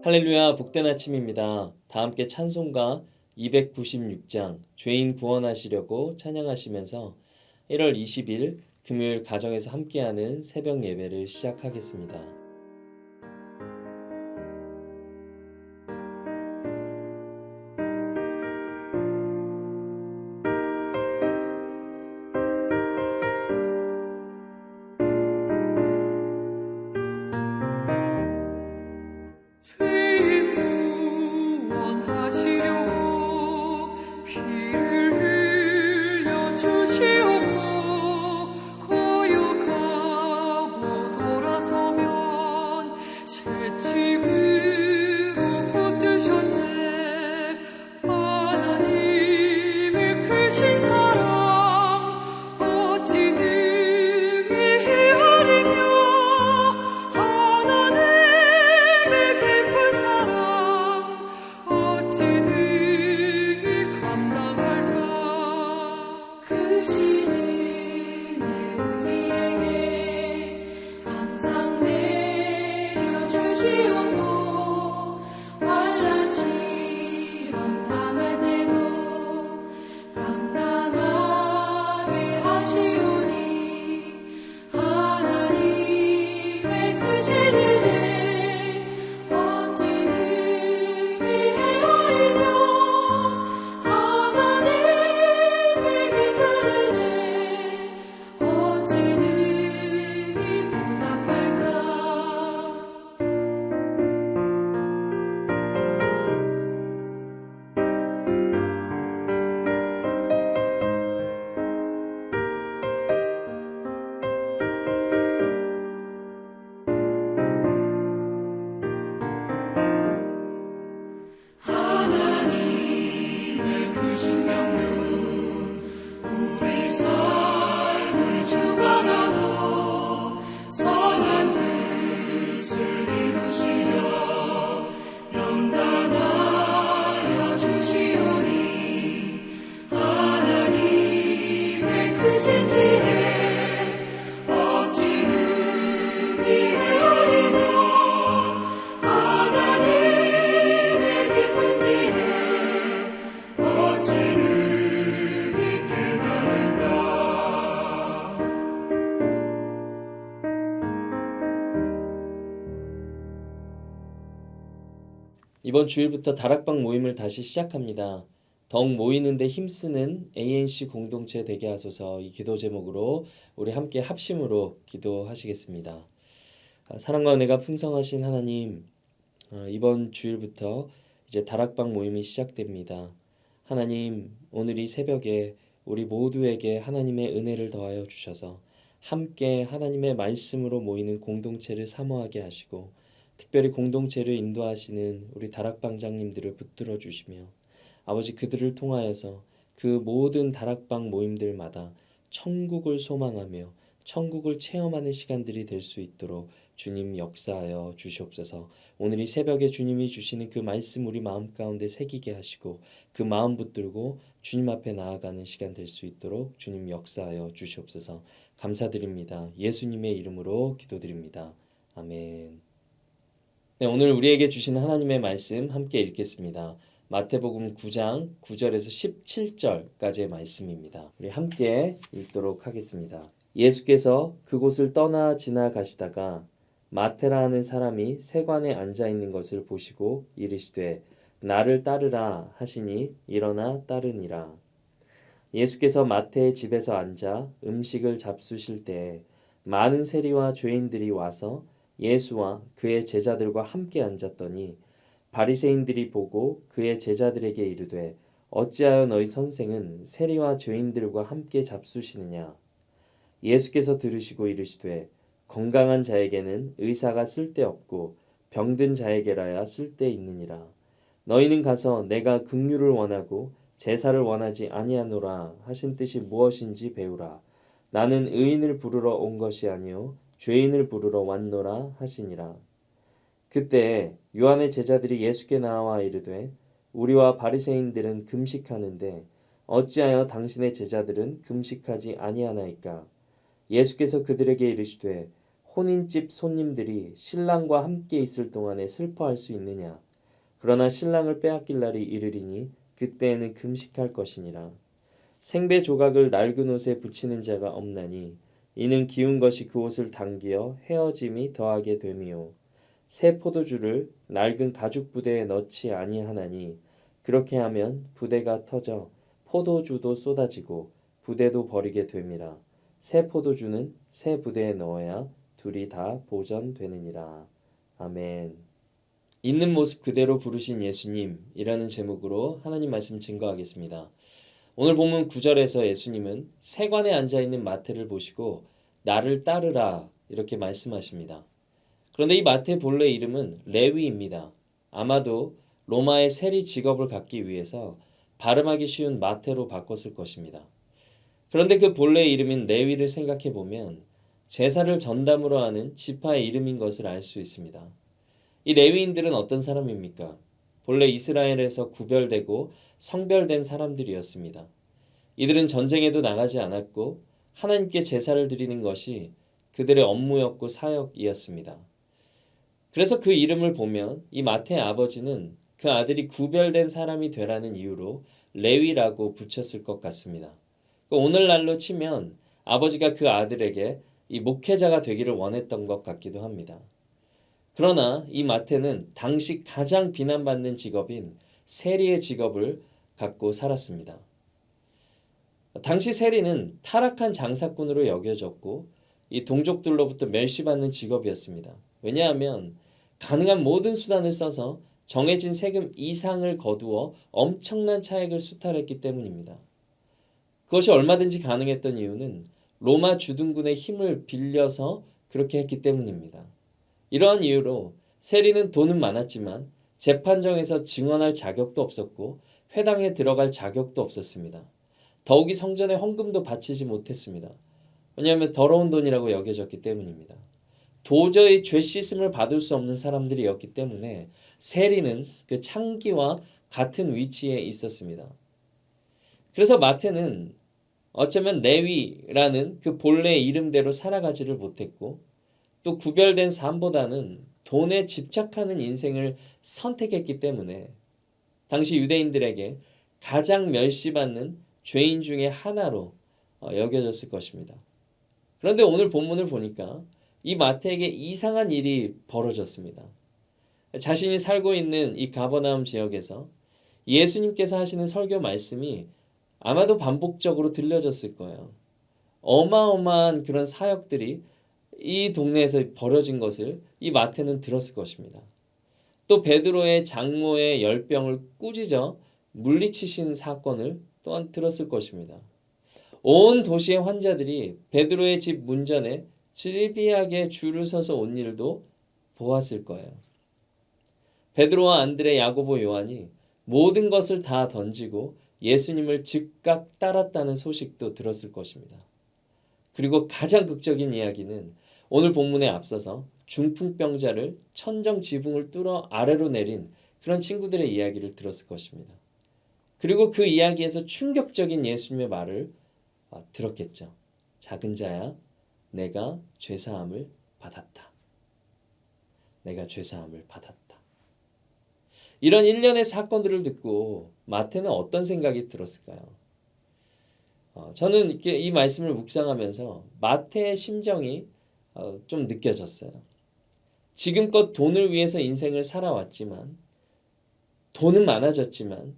할렐루야, 복된 아침입니다. 다 함께 찬송가 296장 죄인 구원하시려고 찬양하시면서 1월 20일 금요일 가정에서 함께하는 새벽 예배를 시작하겠습니다. 죄인 구원하시려고 피를 흘려 주시옵고 거역하고 돌아서면 채찍으로 붙드셨네. 하나님의 크신 사랑 어찌 능히 헤아리며 하나님의 깊은 사랑 어찌 능히 감당할까. 크신 은혜 우리에게 항상 내려주시옵고 환난 시험 당할 때도 당당하게 하시오니 하나님의 크신 은혜 어찌 능히 헤아리며 하나님의 깊은 은혜 어찌 능히 보답할까. 하나님의 크신 경륜 우리 삶을 주관하고 선한 뜻을 이루시려 영단하여 주시오니 하나님의 크신 지혜 어찌 능히 헤아리며 하나님의 깊은 지혜 어찌 능히 깨달을까. 이번 주일부터 다락방 모임을 다시 시작합니다. 더욱 모이는데 힘쓰는 ANC 공동체 되게 하소서. 이 기도 제목으로 우리 함께 합심으로 기도하시겠습니다. 사랑과 은혜가 풍성하신 하나님, 이번 주일부터 이제 다락방 모임이 시작됩니다. 하나님, 오늘 이 새벽에 우리 모두에게 하나님의 은혜를 더하여 주셔서 함께 하나님의 말씀으로 모이는 공동체를 사모하게 하시고 특별히 공동체를 인도하시는 우리 다락방장님들을 붙들어 주시며 아버지 그들을 통하여서 그 모든 다락방 모임들마다 천국을 소망하며 천국을 체험하는 시간들이 될 수 있도록 주님 역사하여 주시옵소서. 오늘 이 새벽에 주님이 주시는 그 말씀 우리 마음 가운데 새기게 하시고 그 마음 붙들고 주님 앞에 나아가는 시간 될 수 있도록 주님 역사하여 주시옵소서. 감사드립니다. 예수님의 이름으로 기도드립니다. 아멘. 네, 오늘 우리에게 주신 하나님의 말씀 함께 읽겠습니다. 마태복음 9장 9절에서 17절까지의 말씀입니다. 우리 함께 읽도록 하겠습니다. 예수께서 그곳을 떠나 지나가시다가 마테라 하는 사람이 세관에 앉아 있는 것을 보시고 이르시되 나를 따르라 하시니 일어나 따르니라. 예수께서 마태의 집에서 앉아 음식을 잡수실 때에 많은 세리와 죄인들이 와서 예수와 그의 제자들과 함께 앉았더니 바리새인들이 보고 그의 제자들에게 이르되 어찌하여 너희 선생은 세리와 죄인들과 함께 잡수시느냐. 예수께서 들으시고 이르시되 건강한 자에게는 의사가 쓸데없고 병든 자에게라야 쓸데있느니라. 너희는 가서 내가 긍휼을 원하고 제사를 원하지 아니하노라 하신 뜻이 무엇인지 배우라. 나는 의인을 부르러 온 것이 아니요 죄인을 부르러 왔노라 하시니라. 그때 요한의 제자들이 예수께 나와 이르되 우리와 바리새인들은 금식하는데 어찌하여 당신의 제자들은 금식하지 아니하나이까? 예수께서 그들에게 이르시되 혼인집 손님들이 신랑과 함께 있을 동안에 슬퍼할 수 있느냐? 그러나 신랑을 빼앗길 날이 이르리니 그때에는 금식할 것이니라. 생배 조각을 낡은 옷에 붙이는 자가 없나니 이는 기운 것이 그 옷을 당기어 헤어짐이 더하게 됨이요. 새 포도주를 낡은 가죽 부대에 넣지 아니하나니 그렇게 하면 부대가 터져 포도주도 쏟아지고 부대도 버리게 됨이라. 새 포도주는 새 부대에 넣어야 둘이 다 보전되느니라. 아멘. 있는 모습 그대로 부르신 예수님이라는 제목으로 하나님 말씀 증거하겠습니다. 오늘 본문 9절에서 예수님은 세관에 앉아있는 마태를 보시고 나를 따르라 이렇게 말씀하십니다. 그런데 이 마태 본래 이름은 레위입니다. 아마도 로마의 세리 직업을 갖기 위해서 발음하기 쉬운 마태로 바꿨을 것입니다. 그런데 그 본래 이름인 레위를 생각해 보면 제사를 전담으로 하는 지파의 이름인 것을 알 수 있습니다. 이 레위인들은 어떤 사람입니까? 본래 이스라엘에서 구별되고 성별된 사람들이었습니다. 이들은 전쟁에도 나가지 않았고 하나님께 제사를 드리는 것이 그들의 업무였고 사역이었습니다. 그래서 그 이름을 보면 이 마태의 아버지는 그 아들이 구별된 사람이 되라는 이유로 레위라고 붙였을 것 같습니다. 오늘날로 치면 아버지가 그 아들에게 이 목회자가 되기를 원했던 것 같기도 합니다. 그러나 이 마태는 당시 가장 비난받는 직업인 세리의 직업을 갖고 살았습니다. 당시 세리는 타락한 장사꾼으로 여겨졌고 이 동족들로부터 멸시받는 직업이었습니다. 왜냐하면 가능한 모든 수단을 써서 정해진 세금 이상을 거두어 엄청난 차액을 수탈했기 때문입니다. 그것이 얼마든지 가능했던 이유는 로마 주둔군의 힘을 빌려서 그렇게 했기 때문입니다. 이러한 이유로 세리는 돈은 많았지만 재판정에서 증언할 자격도 없었고 회당에 들어갈 자격도 없었습니다. 더욱이 성전에 헌금도 바치지 못했습니다. 왜냐하면 더러운 돈이라고 여겨졌기 때문입니다. 도저히 죄 씻음을 받을 수 없는 사람들이었기 때문에 세리는 그 창기와 같은 위치에 있었습니다. 그래서 마태는 어쩌면 레위라는 그 본래의 이름대로 살아가지를 못했고 또 구별된 삶보다는 돈에 집착하는 인생을 선택했기 때문에 당시 유대인들에게 가장 멸시받는 죄인 중에 하나로 여겨졌을 것입니다. 그런데 오늘 본문을 보니까 이 마태에게 이상한 일이 벌어졌습니다. 자신이 살고 있는 이 가버나움 지역에서 예수님께서 하시는 설교 말씀이 아마도 반복적으로 들려졌을 거예요. 어마어마한 그런 사역들이 이 동네에서 벌어진 것을 이 마태는 들었을 것입니다. 또 베드로의 장모의 열병을 꾸짖어 물리치신 사건을 또한 들었을 것입니다. 온 도시의 환자들이 베드로의 집 문전에 질비하게 줄을 서서 온 일도 보았을 거예요. 베드로와 안드레, 야고보, 요한이 모든 것을 다 던지고 예수님을 즉각 따랐다는 소식도 들었을 것입니다. 그리고 가장 극적인 이야기는 오늘 본문에 앞서서 중풍병자를 천정지붕을 뚫어 아래로 내린 그런 친구들의 이야기를 들었을 것입니다. 그리고 그 이야기에서 충격적인 예수님의 말을 들었겠죠. 작은 자야, 내가 죄사함을 받았다. 내가 죄사함을 받았다. 이런 일련의 사건들을 듣고 마태는 어떤 생각이 들었을까요? 저는 이렇게 이 말씀을 묵상하면서 마태의 심정이 좀 느껴졌어요. 지금껏 돈을 위해서 인생을 살아왔지만 돈은 많아졌지만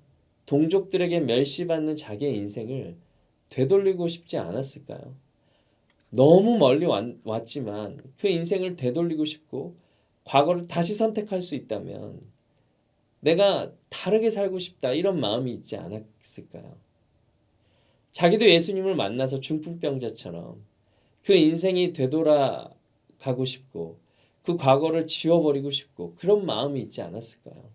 동족들에게 멸시받는 자기의 인생을 되돌리고 싶지 않았을까요? 너무 멀리 왔지만 그 인생을 되돌리고 싶고 과거를 다시 선택할 수 있다면 내가 다르게 살고 싶다 이런 마음이 있지 않았을까요? 자기도 예수님을 만나서 중풍병자처럼 그 인생이 되돌아가고 싶고 그 과거를 지워버리고 싶고 그런 마음이 있지 않았을까요?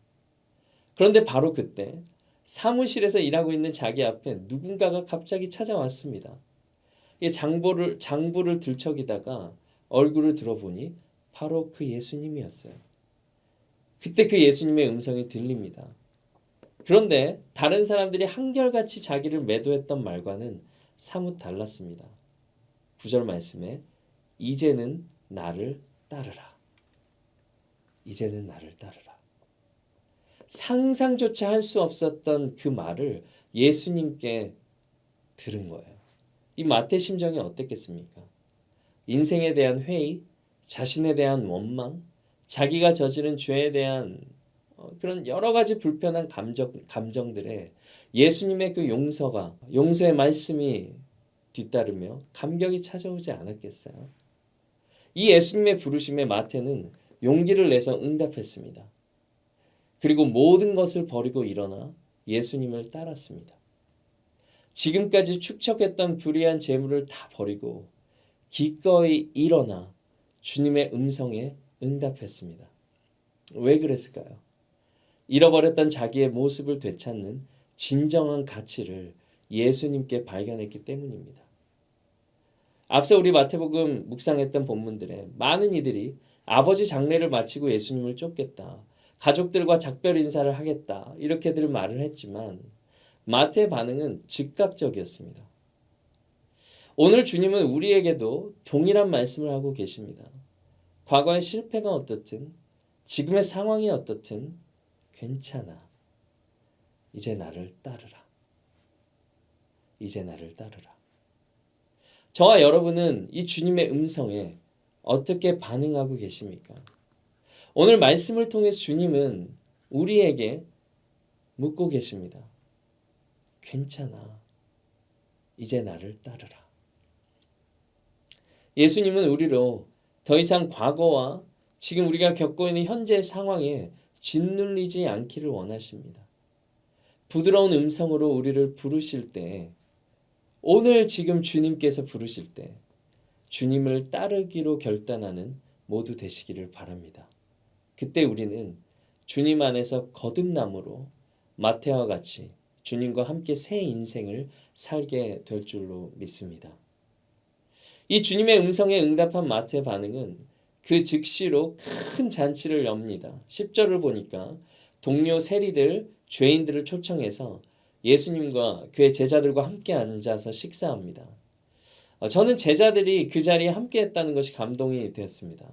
그런데 바로 그때 사무실에서 일하고 있는 자기 앞에 누군가가 갑자기 찾아왔습니다. 장부를 들척이다가 얼굴을 들어보니 바로 그 예수님이었어요. 그때 그 예수님의 음성이 들립니다. 그런데 다른 사람들이 한결같이 자기를 매도했던 말과는 사뭇 달랐습니다. 9절 말씀에 이제는 나를 따르라. 이제는 나를 따르라. 상상조차 할 수 없었던 그 말을 예수님께 들은 거예요. 이 마태 심정이 어땠겠습니까? 인생에 대한 회의, 자신에 대한 원망, 자기가 저지른 죄에 대한 그런 여러 가지 불편한 감정들에 예수님의 그 용서의 말씀이 뒤따르며 감격이 찾아오지 않았겠어요? 이 예수님의 부르심에 마태는 용기를 내서 응답했습니다. 그리고 모든 것을 버리고 일어나 예수님을 따랐습니다. 지금까지 축적했던 불의한 재물을 다 버리고 기꺼이 일어나 주님의 음성에 응답했습니다. 왜 그랬을까요? 잃어버렸던 자기의 모습을 되찾는 진정한 가치를 예수님께 발견했기 때문입니다. 앞서 우리 마태복음 묵상했던 본문들에 많은 이들이 아버지 장례를 마치고 예수님을 쫓겠다, 가족들과 작별 인사를 하겠다 이렇게들 말을 했지만 마태의 반응은 즉각적이었습니다. 오늘 주님은 우리에게도 동일한 말씀을 하고 계십니다. 과거의 실패가 어떻든 지금의 상황이 어떻든 괜찮아. 이제 나를 따르라. 이제 나를 따르라. 저와 여러분은 이 주님의 음성에 어떻게 반응하고 계십니까? 오늘 말씀을 통해 주님은 우리에게 묻고 계십니다. 괜찮아. 이제 나를 따르라. 예수님은 우리로 더 이상 과거와 지금 우리가 겪고 있는 현재의 상황에 짓눌리지 않기를 원하십니다. 부드러운 음성으로 우리를 부르실 때, 오늘 지금 주님께서 부르실 때 주님을 따르기로 결단하는 모두 되시기를 바랍니다. 그때 우리는 주님 안에서 거듭남으로 마태와 같이 주님과 함께 새 인생을 살게 될 줄로 믿습니다. 이 주님의 음성에 응답한 마태의 반응은 그 즉시로 큰 잔치를 엽니다. 10절을 보니까 동료 세리들, 죄인들을 초청해서 예수님과 그의 제자들과 함께 앉아서 식사합니다. 저는 제자들이 그 자리에 함께 했다는 것이 감동이 되었습니다.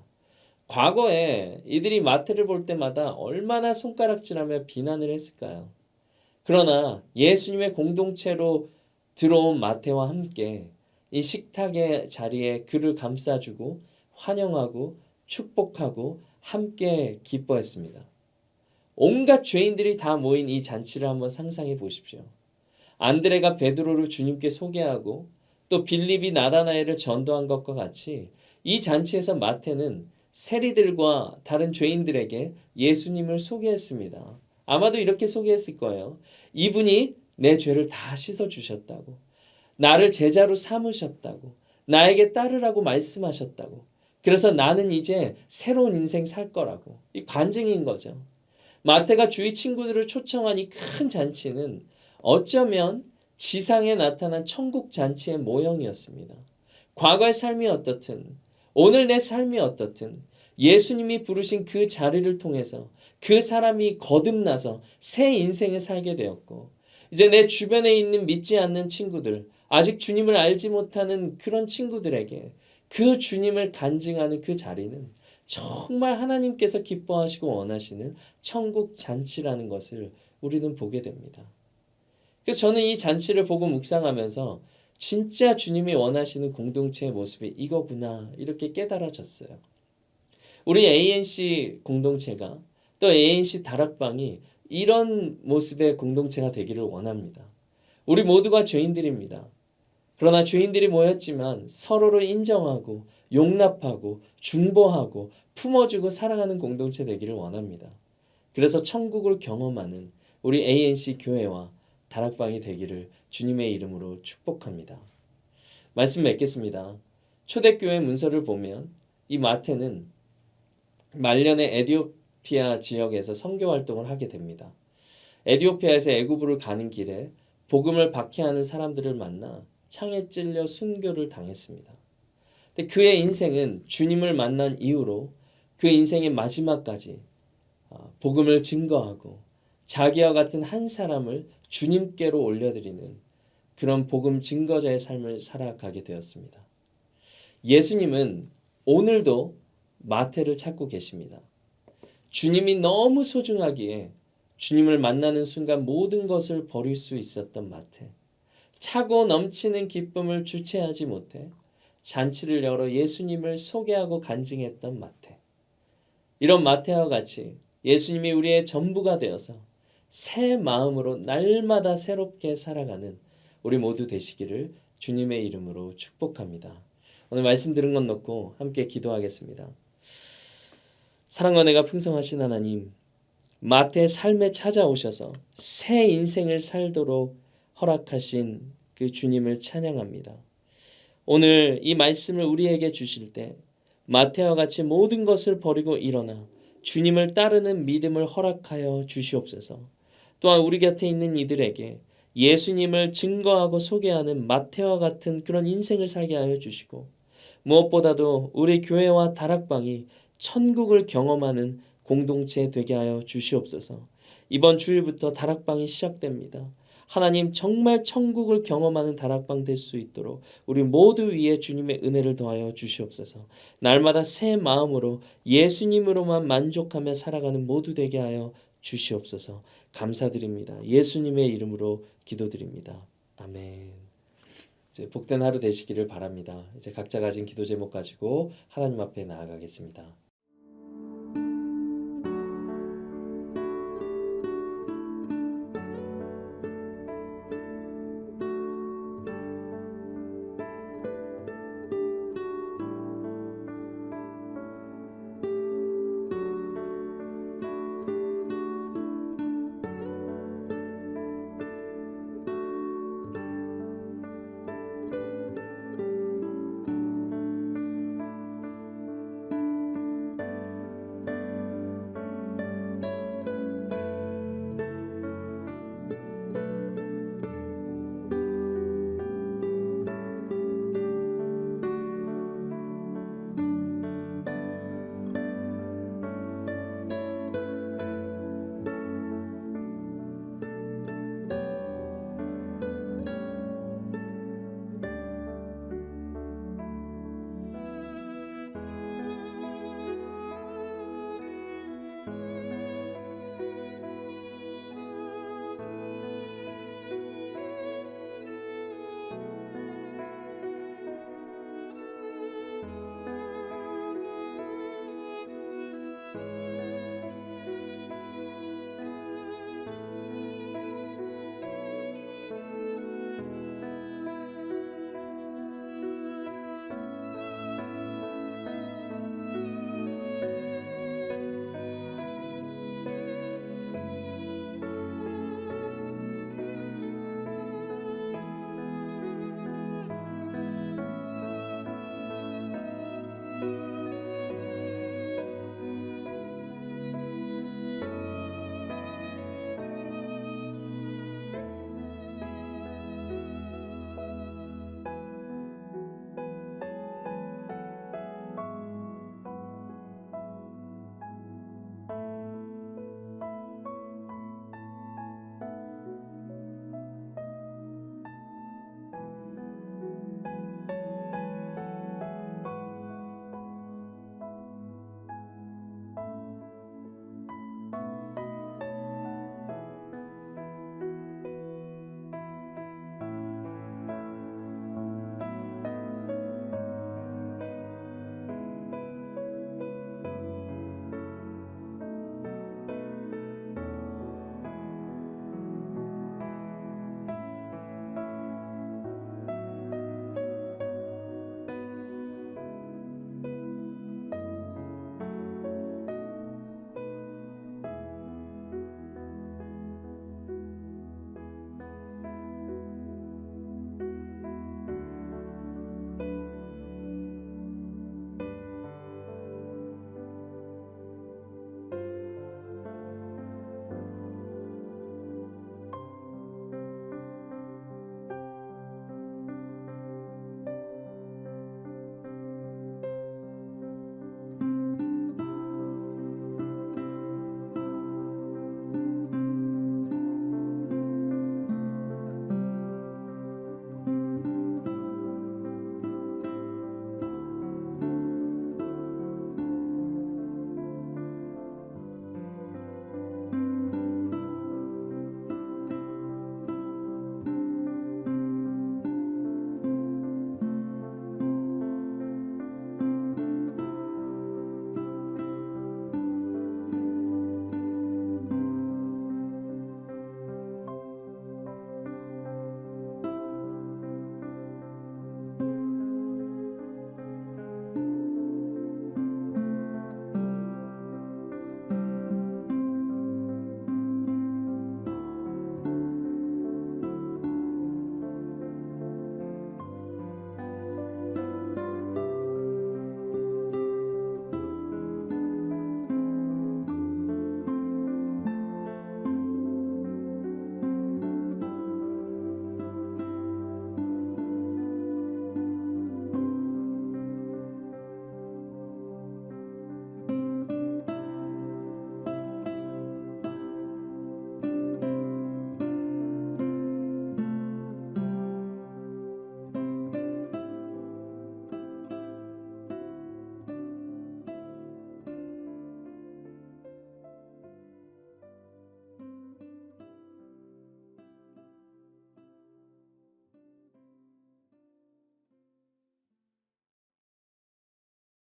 과거에 이들이 마태를 볼 때마다 얼마나 손가락질하며 비난을 했을까요? 그러나 예수님의 공동체로 들어온 마태와 함께 이 식탁의 자리에 그를 감싸주고 환영하고 축복하고 함께 기뻐했습니다. 온갖 죄인들이 다 모인 이 잔치를 한번 상상해 보십시오. 안드레가 베드로를 주님께 소개하고 또 빌립이 나다나엘을 전도한 것과 같이 이 잔치에서 마태는 세리들과 다른 죄인들에게 예수님을 소개했습니다. 아마도 이렇게 소개했을 거예요. 이분이 내 죄를 다 씻어주셨다고, 나를 제자로 삼으셨다고, 나에게 따르라고 말씀하셨다고, 그래서 나는 이제 새로운 인생 살 거라고. 이 간증인 거죠. 마태가 주위 친구들을 초청한 이 큰 잔치는 어쩌면 지상에 나타난 천국 잔치의 모형이었습니다. 과거의 삶이 어떻든 오늘 내 삶이 어떻든 예수님이 부르신 그 자리를 통해서 그 사람이 거듭나서 새 인생을 살게 되었고, 이제 내 주변에 있는 믿지 않는 친구들, 아직 주님을 알지 못하는 그런 친구들에게 그 주님을 간증하는 그 자리는 정말 하나님께서 기뻐하시고 원하시는 천국 잔치라는 것을 우리는 보게 됩니다. 그래서 저는 이 잔치를 보고 묵상하면서 진짜 주님이 원하시는 공동체의 모습이 이거구나 이렇게 깨달아졌어요. 우리 ANC 공동체가 또 ANC 다락방이 이런 모습의 공동체가 되기를 원합니다. 우리 모두가 죄인들입니다. 그러나 죄인들이 모였지만 서로를 인정하고 용납하고 중보하고 품어주고 사랑하는 공동체 되기를 원합니다. 그래서 천국을 경험하는 우리 ANC 교회와 다락방이 되기를 주님의 이름으로 축복합니다. 말씀 맺겠습니다. 초대교회 문서를 보면 이 마태는 말년에 에티오피아 지역에서 선교 활동을 하게 됩니다. 에티오피아에서 애굽으로 가는 길에 복음을 박해하는 사람들을 만나 창에 찔려 순교를 당했습니다. 근데 그의 인생은 주님을 만난 이후로 그 인생의 마지막까지 복음을 증거하고 자기와 같은 한 사람을 주님께로 올려드리는 그런 복음 증거자의 삶을 살아가게 되었습니다. 예수님은 오늘도 마태를 찾고 계십니다. 주님이 너무 소중하기에 주님을 만나는 순간 모든 것을 버릴 수 있었던 마태. 차고 넘치는 기쁨을 주체하지 못해 잔치를 열어 예수님을 소개하고 간증했던 마태. 이런 마태와 같이 예수님이 우리의 전부가 되어서 새 마음으로 날마다 새롭게 살아가는 우리 모두 되시기를 주님의 이름으로 축복합니다. 오늘 말씀 들은 것 놓고 함께 기도하겠습니다. 사랑과 은혜가 풍성하신 하나님, 마태의 삶에 찾아오셔서 새 인생을 살도록 허락하신 그 주님을 찬양합니다. 오늘 이 말씀을 우리에게 주실 때 마태와 같이 모든 것을 버리고 일어나 주님을 따르는 믿음을 허락하여 주시옵소서. 또한 우리 곁에 있는 이들에게 예수님을 증거하고 소개하는 마태와 같은 그런 인생을 살게 하여 주시고, 무엇보다도 우리 교회와 다락방이 천국을 경험하는 공동체 되게 하여 주시옵소서. 이번 주일부터 다락방이 시작됩니다. 하나님, 정말 천국을 경험하는 다락방 될 수 있도록 우리 모두 위에 주님의 은혜를 더하여 주시옵소서. 날마다 새 마음으로 예수님으로만 만족하며 살아가는 모두 되게 하여 주시옵소서. 감사드립니다. 예수님의 이름으로 기도드립니다. 아멘. 이제 복된 하루 되시기를 바랍니다. 이제 각자 가진 기도 제목 가지고 하나님 앞에 나아가겠습니다.